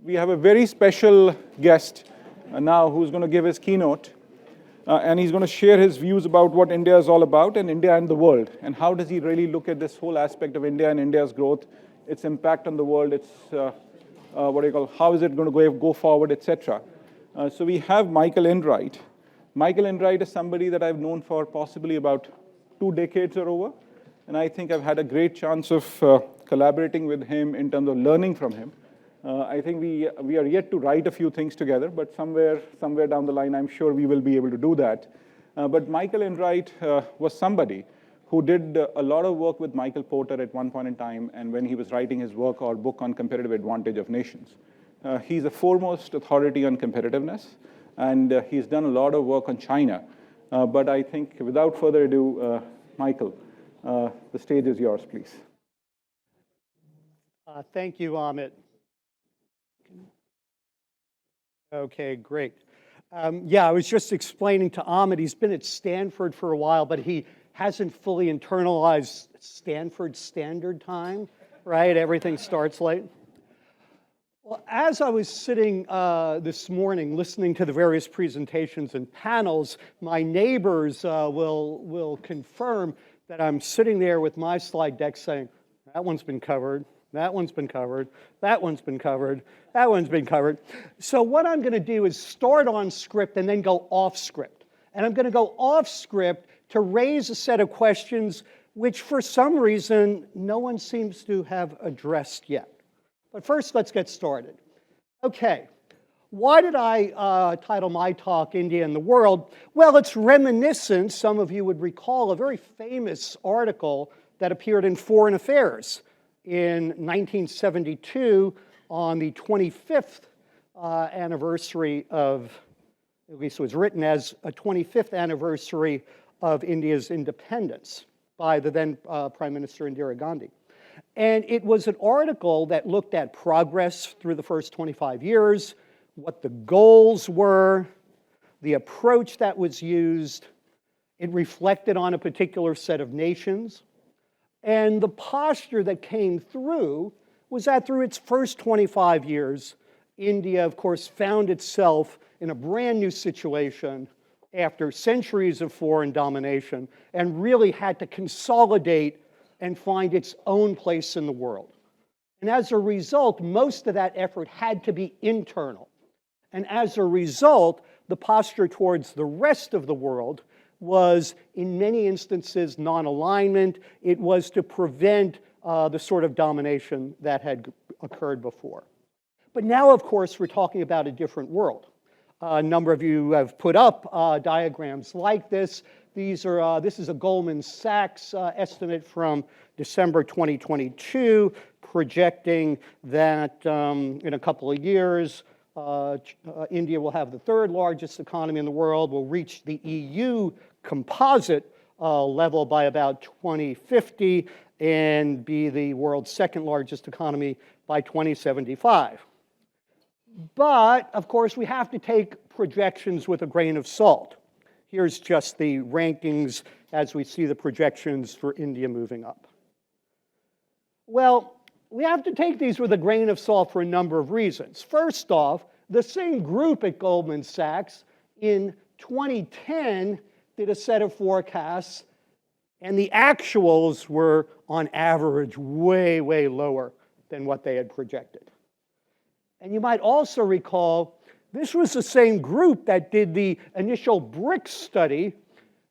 We have a very special guest now who's going to give his keynote. And he's going to share his views about what India is all about and India and the world. And how does he really look at this whole aspect of India and India's growth, its impact on the world, its, how is it going to go forward, etc. So we have Michael Enright. Michael Enright is somebody that I've known for possibly about 2 decades or over. And I think I've had a great chance of collaborating with him in terms of learning from him. I think we are yet to write a few things together, but somewhere down the line, I'm sure we will be able to do that. But Michael Enright was somebody who did a lot of work with Michael Porter at one point in time, and when he was writing his work or book on competitive advantage of nations. He's a foremost authority on competitiveness, and he's done a lot of work on China. But I think without further ado, Michael, the stage is yours, please. Thank you, Amit. Okay, great. Yeah, I was just explaining to Amit, he's been at Stanford for a while, but he hasn't fully internalized Stanford Standard Time, right? Everything starts late. Well, as I was sitting this morning listening to the various presentations and panels, my neighbors will confirm that I'm sitting there with my slide deck saying, that one's been covered. That one's been covered, that one's been covered, that one's been covered. So what I'm going to do is start on script and then go off script. And I'm going to go off script to raise a set of questions which for some reason no one seems to have addressed yet. But first, let's get started. Okay, why did I title my talk India and the World? Well, it's reminiscent, some of you would recall, a very famous article that appeared in Foreign Affairs in 1972 on the 25th anniversary of, at least it was written as a 25th anniversary of India's independence by the then Prime Minister Indira Gandhi. And it was an article that looked at progress through the first 25 years, what the goals were, the approach that was used. It reflected on a particular set of nations. And the posture that came through was that through its first 25 years, India, of course, found itself in a brand new situation after centuries of foreign domination and really had to consolidate and find its own place in the world. And as a result, most of that effort had to be internal. And as a result, the posture towards the rest of the world was, in many instances, non-alignment. It was to prevent the sort of domination that had occurred before. But now, of course, we're talking about a different world. A number of you have put up diagrams like this. This is a Goldman Sachs estimate from December 2022, projecting that in a couple of years, India will have the 3rd largest economy in the world, will reach the EU composite level by about 2050, and be the world's 2nd largest economy by 2075. But, of course, we have to take projections with a grain of salt. Here's just the rankings as we see the projections for India moving up. Well, we have to take these with a grain of salt for a number of reasons. First off, the same group at Goldman Sachs in 2010 did a set of forecasts, and the actuals were, on average, way, way lower than what they had projected. And you might also recall, this was the same group that did the initial BRICS study,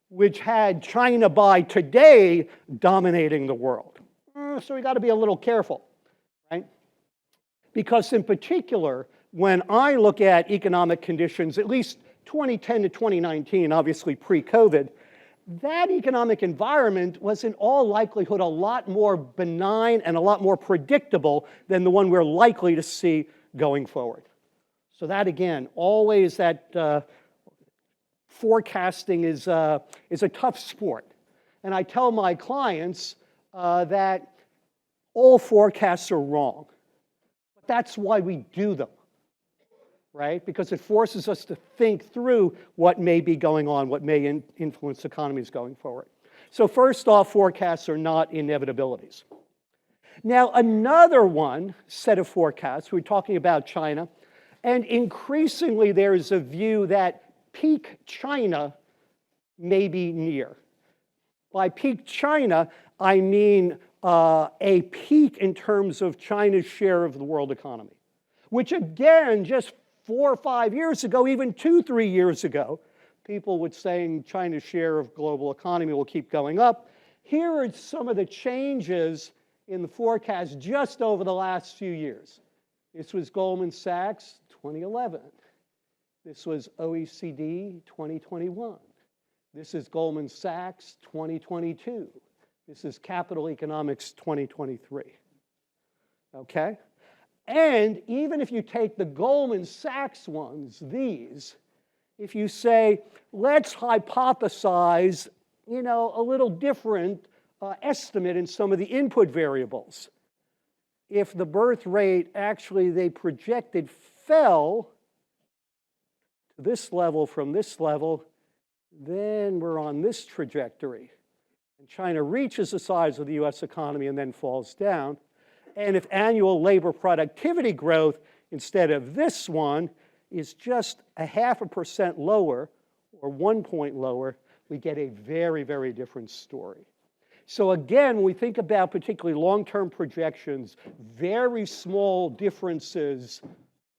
which had China by today dominating the world. So we got to be a little careful, right? Because in particular, when I look at economic conditions, at least 2010 to 2019, obviously pre-COVID, that economic environment was in all likelihood a lot more benign and a lot more predictable than the one we're likely to see going forward. So that, again, always that forecasting is a tough sport. And I tell my clients that all forecasts are wrong. But that's why we do them, right? Because it forces us to think through what may be going on, what may influence economies going forward. So first off, forecasts are not inevitabilities. Now, another one set of forecasts, we're talking about China, and increasingly there is a view that peak China may be near. By peak China, I mean a peak in terms of China's share of the world economy, which again, just 4 or 5 years ago, even 2, 3 years ago, people were saying China's share of global economy will keep going up. Here are some of the changes in the forecast just over the last few years. This was Goldman Sachs, 2011. This was OECD, 2021. This is Goldman Sachs, 2022. This is Capital Economics, 2023. Okay? And even if you take the Goldman Sachs ones, these, if you say, let's hypothesize, you know, a little different estimate in some of the input variables. If the birth rate actually they projected fell to this level from this level, then we're on this trajectory. And China reaches the size of the US economy and then falls down. And if annual labor productivity growth, instead of this one, is just 0.5% lower, or 1 point lower, we get a very, very different story. So again, when we think about particularly long-term projections, very small differences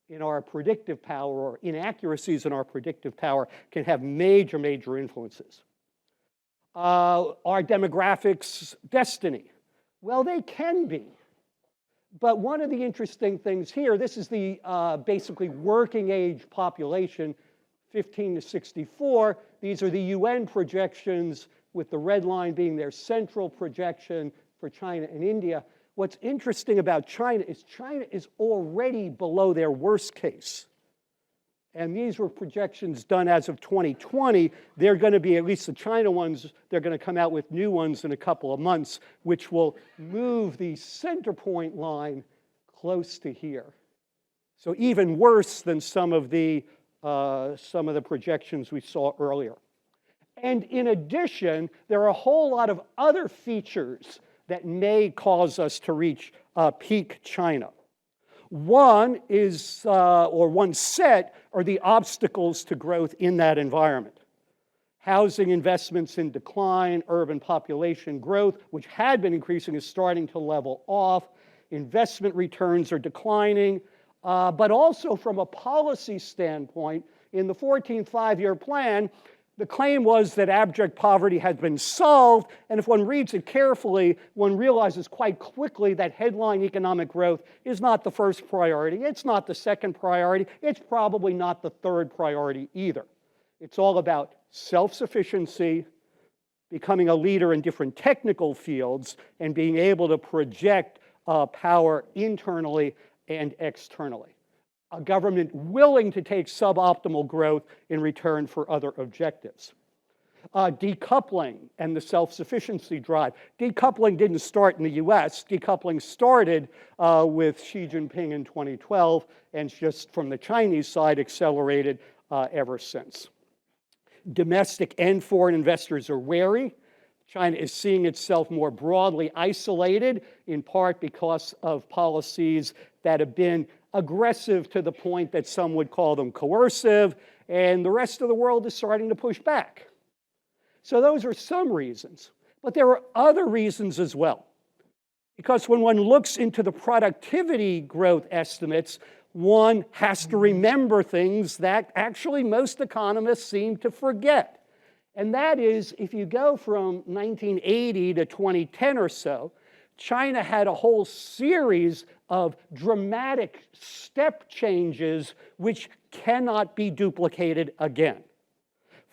in our predictive power or inaccuracies in our predictive power can have major, major influences. Our demographics destiny? Well, they can be. But one of the interesting things here, this is the basically working age population, 15 to 64. These are the UN projections, with the red line being their central projection for China and India. What's interesting about China is already below their worst case. And these were projections done as of 2020. They're going to be, at least the China ones, they're going to come out with new ones in a couple of months, which will move the center point line close to here. So even worse than some of the projections we saw earlier. And in addition, there are a whole lot of other features that may cause us to reach peak China. One is, or one set, are the obstacles to growth in that environment. Housing investments in decline, urban population growth, which had been increasing, is starting to level off. Investment returns are declining, but also from a policy standpoint, in the 14th five-year plan, the claim was that abject poverty had been solved, and if one reads it carefully, one realizes quite quickly that headline economic growth is not the first priority, it's not the second priority, it's probably not the third priority either. It's all about self-sufficiency, becoming a leader in different technical fields, and being able to project power internally and externally. A government willing to take suboptimal growth in return for other objectives. Decoupling and the self-sufficiency drive. Decoupling didn't start in the US. Decoupling started with Xi Jinping in 2012, and just from the Chinese side accelerated ever since. Domestic and foreign investors are wary. China is seeing itself more broadly isolated, in part because of policies that have been aggressive to the point that some would call them coercive, and the rest of the world is starting to push back. So those are some reasons, but there are other reasons as well. Because when one looks into the productivity growth estimates, one has to remember things that actually most economists seem to forget. And that is, if you go from 1980 to 2010 or so, China had a whole series of dramatic step changes which cannot be duplicated again.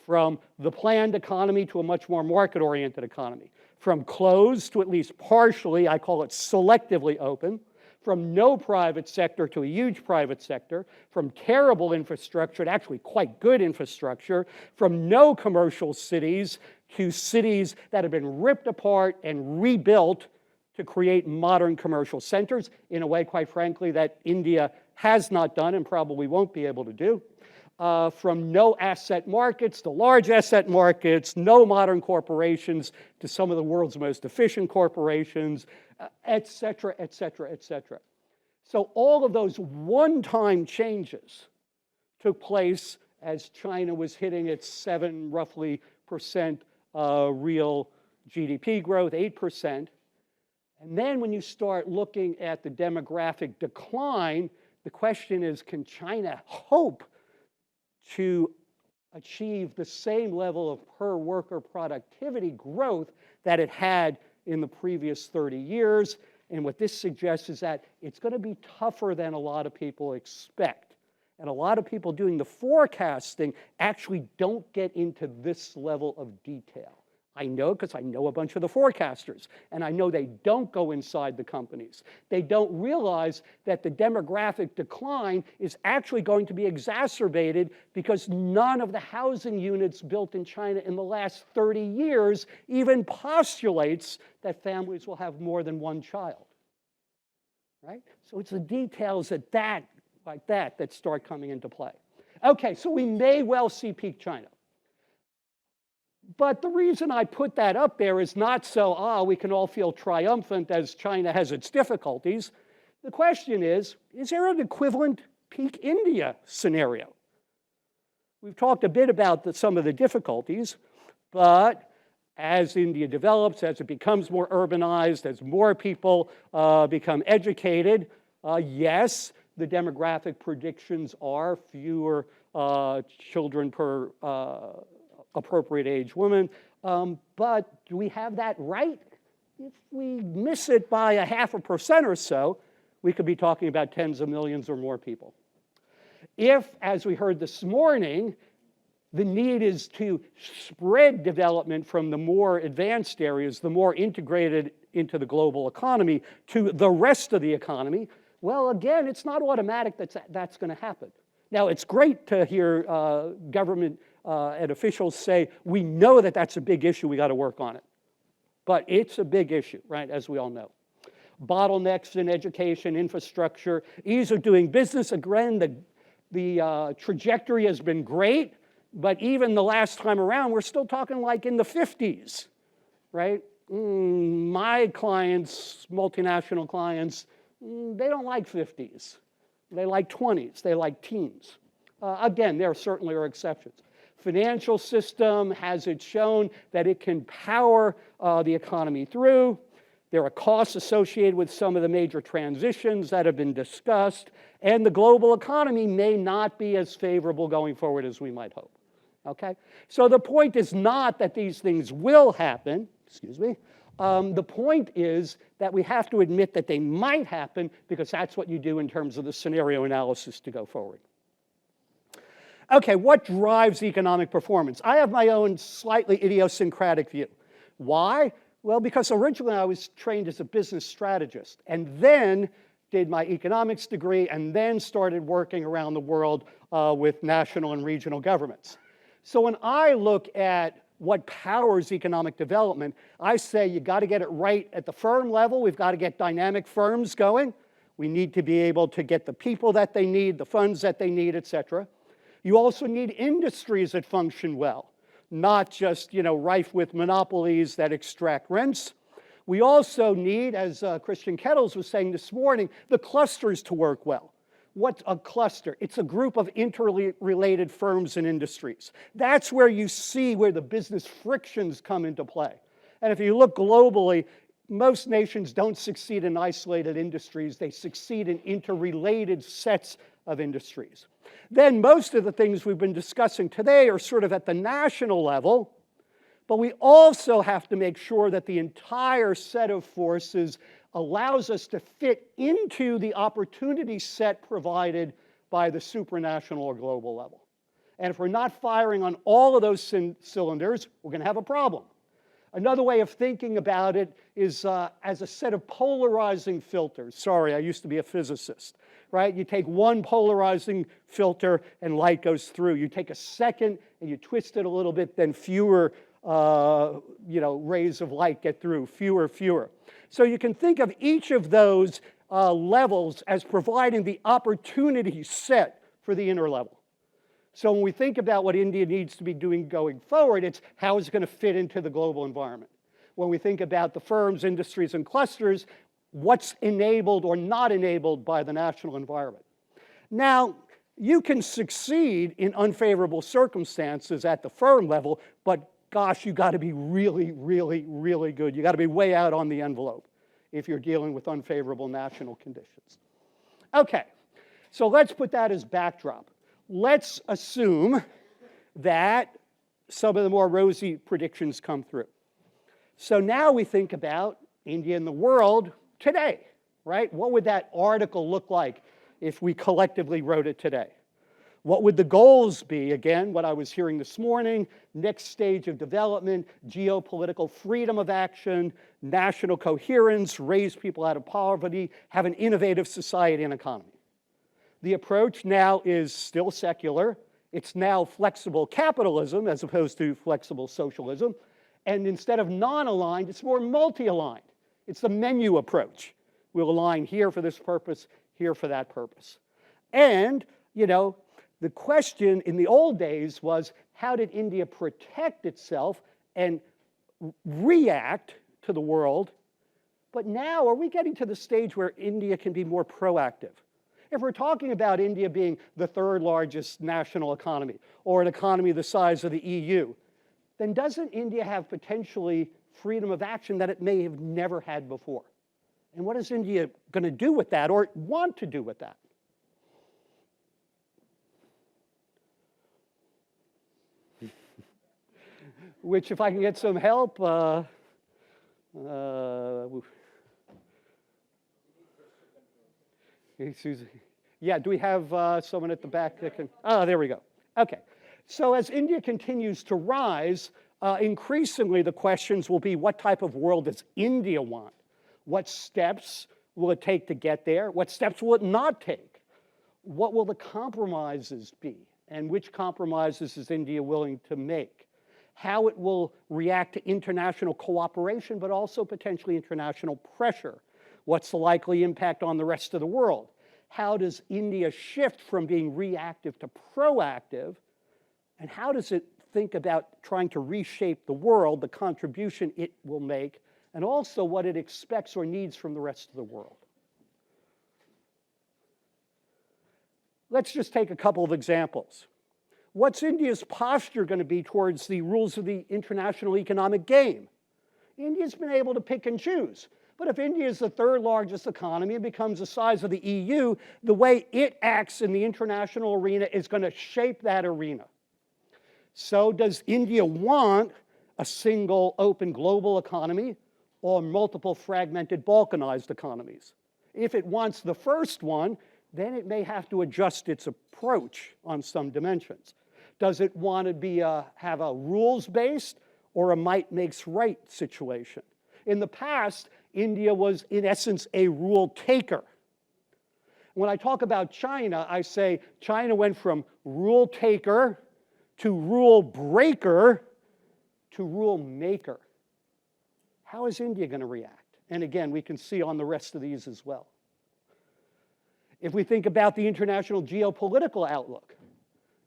From the planned economy to a much more market-oriented economy. From closed to at least partially, I call it selectively open. From no private sector to a huge private sector. From terrible infrastructure to actually quite good infrastructure. From no commercial cities to cities that have been ripped apart and rebuilt to create modern commercial centers in a way, quite frankly, that India has not done and probably won't be able to do. from no asset markets to large asset markets, no modern corporations to some of the world's most efficient corporations, et cetera, et cetera, et cetera. So all of those one-time changes took place as China was hitting its 7 roughly percent real GDP growth, 8%. And then when you start looking at the demographic decline, the question is, can China hope to achieve the same level of per worker productivity growth that it had in the previous 30 years? And what this suggests is that it's going to be tougher than a lot of people expect. And a lot of people doing the forecasting actually don't get into this level of detail. I know because I know a bunch of the forecasters, and I know they don't go inside the companies. They don't realize that the demographic decline is actually going to be exacerbated because none of the housing units built in China in the last 30 years even postulates that families will have more than one child. Right? So it's the details like that start coming into play. Okay, so we may well see peak China. But the reason I put that up there is not so, we can all feel triumphant as China has its difficulties. The question is there an equivalent peak India scenario? We've talked a bit about some of the difficulties, but as India develops, as it becomes more urbanized, as more people become educated, yes, the demographic predictions are fewer children per appropriate age woman, but do we have that right? If we miss it by 0.5% or so, we could be talking about tens of millions or more people. If, as we heard this morning, the need is to spread development from the more advanced areas, the more integrated into the global economy, to the rest of the economy, well, again, it's not automatic that's going to happen. Now, it's great to hear government and officials say, we know that that's a big issue, we got to work on it. But it's a big issue, right, as we all know. Bottlenecks in education, infrastructure, ease of doing business. Again, the trajectory has been great, but even the last time around, we're still talking like in the 50s, right? My clients, multinational clients, they don't like 50s. They like 20s, they like teens. Again, there certainly are exceptions. Financial system, has it shown that it can power the economy through? There are costs associated with some of the major transitions that have been discussed, and the global economy may not be as favorable going forward as we might hope. Okay? So the point is not that these things will happen, excuse me. The point is that we have to admit that they might happen because that's what you do in terms of the scenario analysis to go forward. Okay, what drives economic performance? I have my own slightly idiosyncratic view. Why? Well, because originally I was trained as a business strategist and then did my economics degree and then started working around the world with national and regional governments. So when I look at what powers economic development, I say you got to get it right at the firm level. We've got to get dynamic firms going. We need to be able to get the people that they need, the funds that they need, et cetera. You also need industries that function well, not just, rife with monopolies that extract rents. We also need, as Christian Kettles was saying this morning, the clusters to work well. What's a cluster? It's a group of interrelated firms and industries. That's where you see where the business frictions come into play. And if you look globally, most nations don't succeed in isolated industries. They succeed in interrelated sets of industries. Then most of the things we've been discussing today are sort of at the national level, but we also have to make sure that the entire set of forces allows us to fit into the opportunity set provided by the supranational or global level. And if we're not firing on all of those cylinders, we're going to have a problem. Another way of thinking about it is as a set of polarizing filters. Sorry, I used to be a physicist, right? You take one polarizing filter and light goes through. You take a second and you twist it a little bit, then fewer rays of light get through, fewer. So you can think of each of those levels as providing the opportunity set for the inner level. So when we think about what India needs to be doing going forward, it's how is it going to fit into the global environment. When we think about the firms, industries, and clusters, what's enabled or not enabled by the national environment. Now, you can succeed in unfavorable circumstances at the firm level, but gosh, you got to be really, really, really good. You got to be way out on the envelope if you're dealing with unfavorable national conditions. Okay, so let's put that as backdrop. Let's assume that some of the more rosy predictions come through. So now we think about India and the world today, right? What would that article look like if we collectively wrote it today? What would the goals be? Again, what I was hearing this morning, next stage of development, geopolitical freedom of action, national coherence, raise people out of poverty, have an innovative society and economy. The approach now is still secular. It's now flexible capitalism as opposed to flexible socialism. And instead of non-aligned, it's more multi-aligned. It's the menu approach. We'll align here for this purpose, here for that purpose. And, you know, the question in the old days was, how did India protect itself and react to the world? But now, are we getting to the stage where India can be more proactive? If we're talking about India being the third largest national economy, or an economy the size of the EU, then doesn't India have potentially freedom of action that it may have never had before? And what is India going to do with that, or want to do with that? Which, if I can get some help, yeah, do we have someone at the back that can? Oh, there we go. Okay. So as India continues to rise, increasingly the questions will be, what type of world does India want? What steps will it take to get there? What steps will it not take? What will the compromises be? And which compromises is India willing to make? How it will react to international cooperation, but also potentially international pressure. What's the likely impact on the rest of the world? How does India shift from being reactive to proactive? And how does it think about trying to reshape the world, the contribution it will make, and also what it expects or needs from the rest of the world? Let's just take a couple of examples. What's India's posture going to be towards the rules of the international economic game? India's been able to pick and choose. But if India is the third largest economy and becomes the size of the EU, the way it acts in the international arena is going to shape that arena. So does India want a single open global economy or multiple fragmented balkanized economies? If it wants the first one, then it may have to adjust its approach on some dimensions. Does it want to have a rules-based or a might makes right situation? In the past, India was, in essence, a rule taker. When I talk about China, I say China went from rule taker to rule breaker to rule maker. How is India going to react? And again, we can see on the rest of these as well. If we think about the international geopolitical outlook,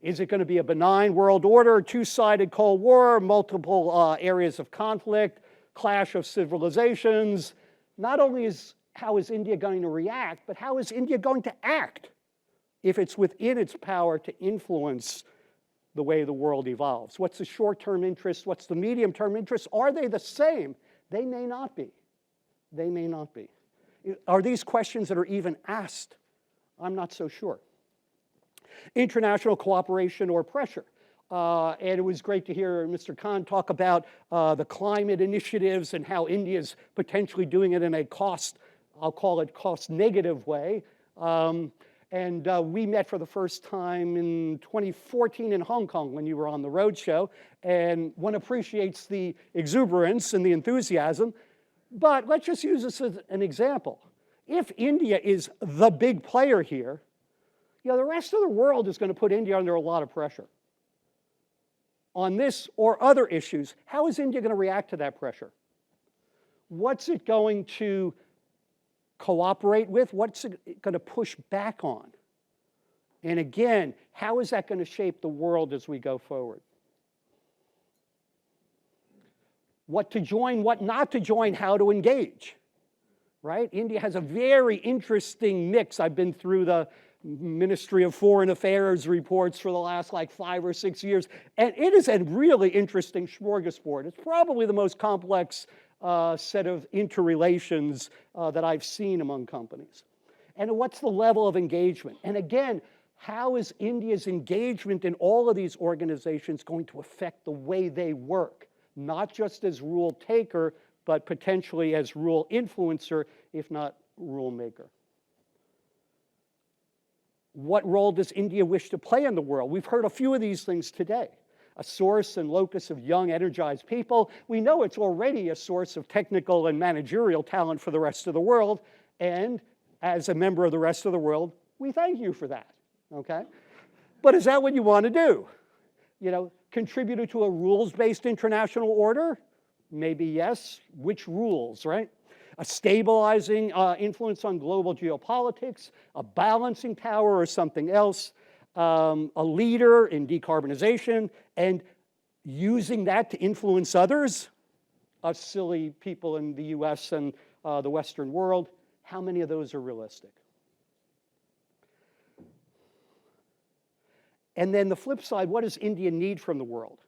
is it going to be a benign world order, two-sided Cold War, multiple areas of conflict, clash of civilizations? Not only how is India going to react, but how is India going to act if it's within its power to influence the way the world evolves? What's the short-term interest? What's the medium-term interest? Are they the same? They may not be. They may not be. Are these questions that are even asked? I'm not so sure. International cooperation or pressure. And it was great to hear Mr. Khan talk about the climate initiatives and how India is potentially doing it in a I'll call it cost-negative way. We met for the first time in 2014 in Hong Kong when you were on the roadshow. And one appreciates the exuberance and the enthusiasm. But let's just use this as an example. If India is the big player here, you know, the rest of the world is going to put India under a lot of pressure on this or other issues. How is India going to react to that pressure? What's it going to cooperate with? What's it going to push back on? And again, how is that going to shape the world as we go forward? What to join, what not to join, how to engage, right? India has a very interesting mix. I've been through the Ministry of Foreign Affairs reports for the last like 5 or 6 years, and it is a really interesting smorgasbord. It's probably the most complex set of interrelations that I've seen among companies. And what's the level of engagement? And again, how is India's engagement in all of these organizations going to affect the way they work? Not just as rule taker, but potentially as rule influencer, if not rule maker. What role does India wish to play in the world? We've heard a few of these things today. A source and locus of young, energized people. We know it's already a source of technical and managerial talent for the rest of the world. And as a member of the rest of the world, we thank you for that, okay? But is that what you want to do? You know, contribute to a rules-based international order? Maybe yes. Which rules, right? A stabilizing influence on global geopolitics, a balancing power or something else, a leader in decarbonization, and using that to influence others, us silly people in the US and the Western world. How many of those are realistic? And then the flip side, what does India need from the world?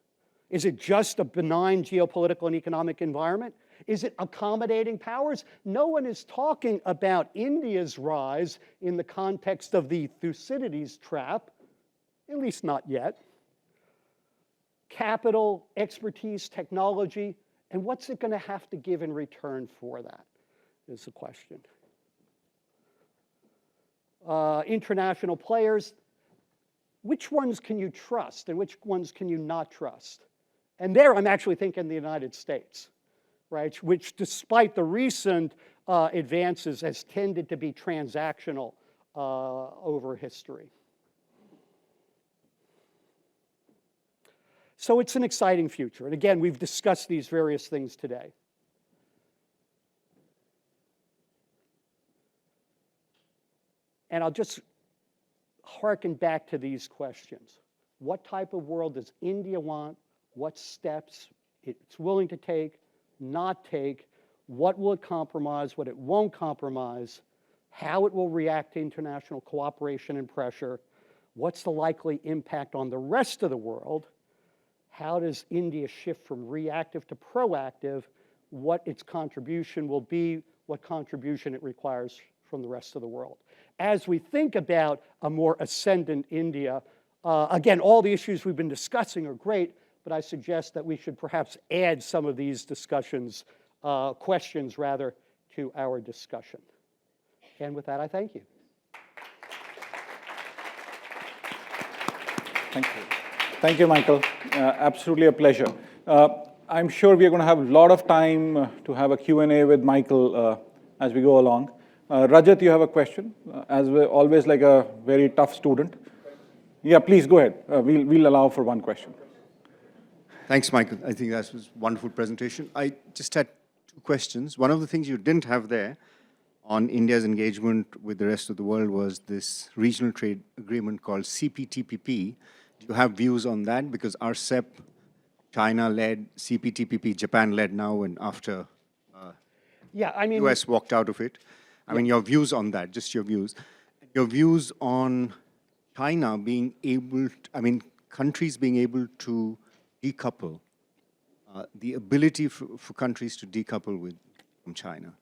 Is it just a benign geopolitical and economic environment? Is it accommodating powers? No one is talking about India's rise in the context of the Thucydides trap, at least not yet. Capital, expertise, technology, and what's it going to have to give in return for that is the question. International players, which ones can you trust and which ones can you not trust? And there I'm actually thinking the United States, right? Which despite the recent advances has tended to be transactional over history. So it's an exciting future. And again, we've discussed these various things today. And I'll just hearken back to these questions. What type of world does India want? What steps it's willing to take, not take? What will it compromise? What it won't compromise? How it will react to international cooperation and pressure? What's the likely impact on the rest of the world? How does India shift from reactive to proactive? What its contribution will be? What contribution it requires from the rest of the world? As we think about a more ascendant India, again, all the issues we've been discussing are great, but I suggest that we should perhaps add some of these discussions, questions rather, to our discussion. And with that, I thank you. Thank you. Thank you, Michael. Absolutely a pleasure. I'm sure we are going to have a lot of time to have a Q&A with Michael as we go along. Rajat, you have a question? As always, like a very tough student. Yeah, please go ahead. We'll allow for one question. Thanks, Michael. I think that was a wonderful presentation. I just had 2 questions. One of the things you didn't have there on India's engagement with the rest of the world was this regional trade agreement called CPTPP. Do you have views on that? Because RCEP, China-led, CPTPP, Japan-led now, and after US walked out of it. I mean, your views on that, just your views. Your views on China being able, countries being able to decouple, the ability for countries to decouple from China.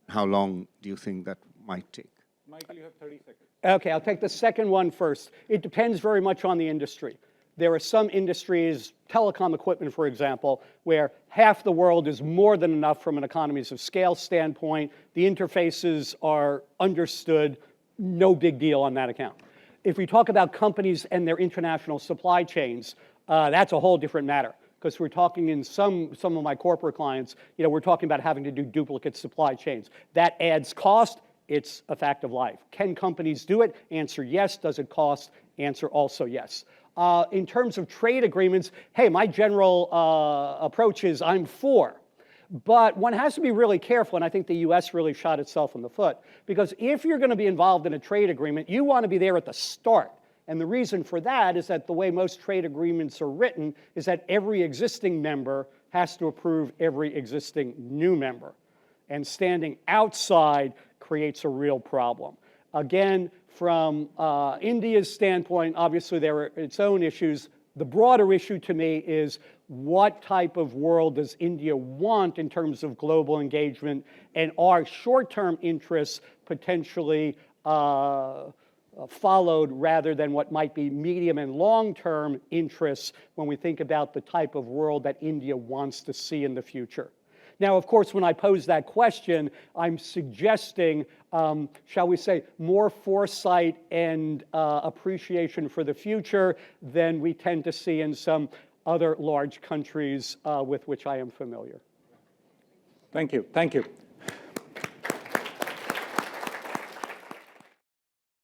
How long do you think that might take? Michael, you have 30 seconds. Okay, I'll take the second one first. It depends very much on the industry. There are some industries, telecom equipment, for example, where half the world is more than enough from an economies of scale standpoint. The interfaces are understood, no big deal on that account. If we talk about companies and their international supply chains, that's a whole different matter. Because we're talking in some of my corporate clients, we're talking about having to do duplicate supply chains. That adds cost. It's a fact of life. Can companies do it? Answer yes. Does it cost? Answer also yes. In terms of trade agreements, hey, my general approach is I'm for. But one has to be really careful, and I think the US really shot itself in the foot. Because if you're going to be involved in a trade agreement, you want to be there at the start. And the reason for that is that the way most trade agreements are written is that every existing member has to approve every existing new member. And standing outside creates a real problem. Again, from India's standpoint, obviously there are its own issues. The broader issue to me is what type of world does India want in terms of global engagement, and are short-term interests potentially followed rather than what might be medium and long-term interests when we think about the type of world that India wants to see in the future. Now, of course, when I pose that question, I'm suggesting, shall we say, more foresight and appreciation for the future than we tend to see in some other large countries with which I am familiar. Thank you. Thank you.